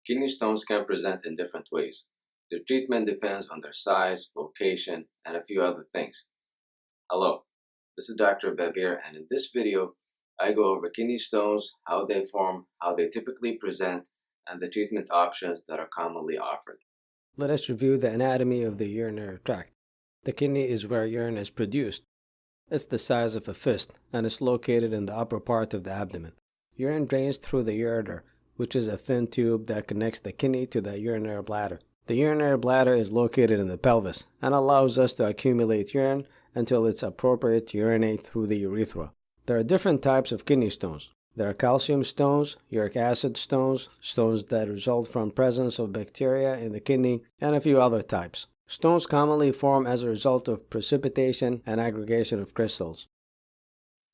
Kidney stones can present in different ways. Their treatment depends on their size, location, and a few other things. Hello, this is Dr. Babeir, and in this video, I go over kidney stones, how they form, how they typically present, and the treatment options that are commonly offered. Let us review the anatomy of the urinary tract. The kidney is where urine is produced. It's the size of a fist and is located in the upper part of the abdomen. Urine drains through the ureter, which is a thin tube that connects the kidney to the urinary bladder. The urinary bladder is located in the pelvis and allows us to accumulate urine until it's appropriate to urinate through the urethra. There are different types of kidney stones. There are calcium stones, uric acid stones, stones that result from presence of bacteria in the kidney, and a few other types. Stones commonly form as a result of precipitation and aggregation of crystals.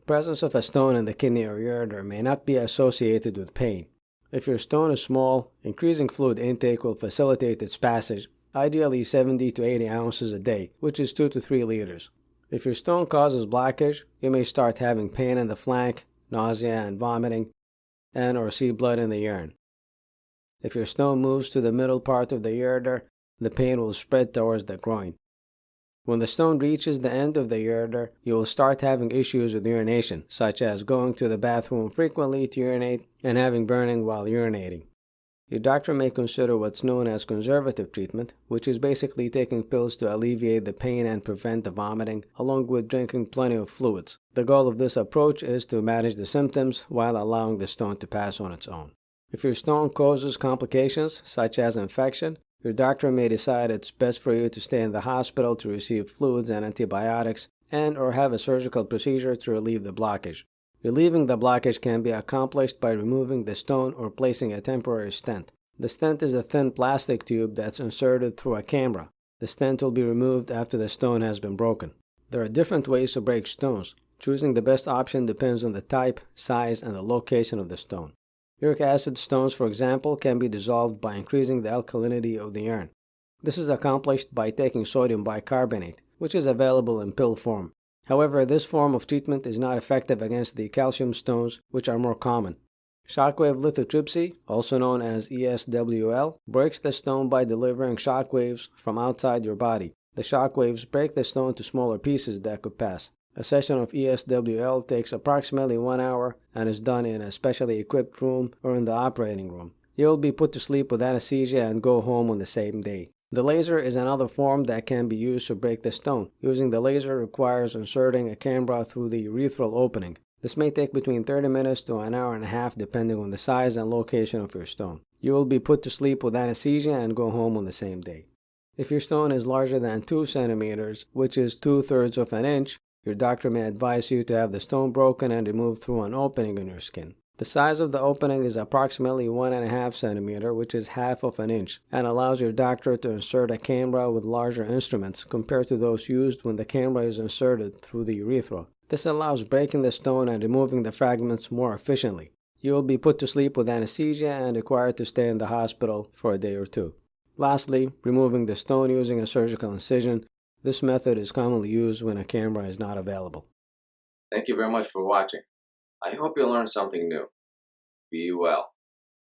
The presence of a stone in the kidney or ureter may not be associated with pain. If your stone is small, increasing fluid intake will facilitate its passage, ideally 70 to 80 ounces a day, which is 2 to 3 liters. If your stone causes blockage, you may start having pain in the flank, nausea and vomiting, and or see blood in the urine. If your stone moves to the middle part of the ureter, the pain will spread towards the groin. When the stone reaches the end of the ureter, you will start having issues with urination, such as going to the bathroom frequently to urinate and having burning while urinating. Your doctor may consider what's known as conservative treatment, which is basically taking pills to alleviate the pain and prevent the vomiting, along with drinking plenty of fluids. The goal of this approach is to manage the symptoms while allowing the stone to pass on its own. If your stone causes complications, such as infection, your doctor may decide it's best for you to stay in the hospital to receive fluids and antibiotics and or have a surgical procedure to relieve the blockage. Relieving the blockage can be accomplished by removing the stone or placing a temporary stent. The stent is a thin plastic tube that's inserted through a camera. The stent will be removed after the stone has been broken. There are different ways to break stones. Choosing the best option depends on the type, size, and the location of the stone. Uric acid stones, for example, can be dissolved by increasing the alkalinity of the urine. This is accomplished by taking sodium bicarbonate, which is available in pill form. However, this form of treatment is not effective against the calcium stones, which are more common. Shockwave lithotripsy, also known as ESWL, breaks the stone by delivering shock waves from outside your body. The shock waves break the stone to smaller pieces that could pass. A session of ESWL takes approximately 1 hour and is done in a specially equipped room or in the operating room. You will be put to sleep with anesthesia and go home on the same day. The laser is another form that can be used to break the stone. Using the laser requires inserting a camera through the urethral opening. This may take between 30 minutes to an hour and a half depending on the size and location of your stone. You will be put to sleep with anesthesia and go home on the same day. If your stone is larger than 2 centimeters, which is 2/3 of an inch, your doctor may advise you to have the stone broken and removed through an opening in your skin. The size of the opening is approximately 1.5 centimeters, which is half of an inch, and allows your doctor to insert a camera with larger instruments compared to those used when the camera is inserted through the urethra. This allows breaking the stone and removing the fragments more efficiently. You will be put to sleep with anesthesia and required to stay in the hospital for a day or two. Lastly, removing the stone using a surgical incision. This method is commonly used when a camera is not available. Thank you very much for watching. I hope you learned something new. Be well.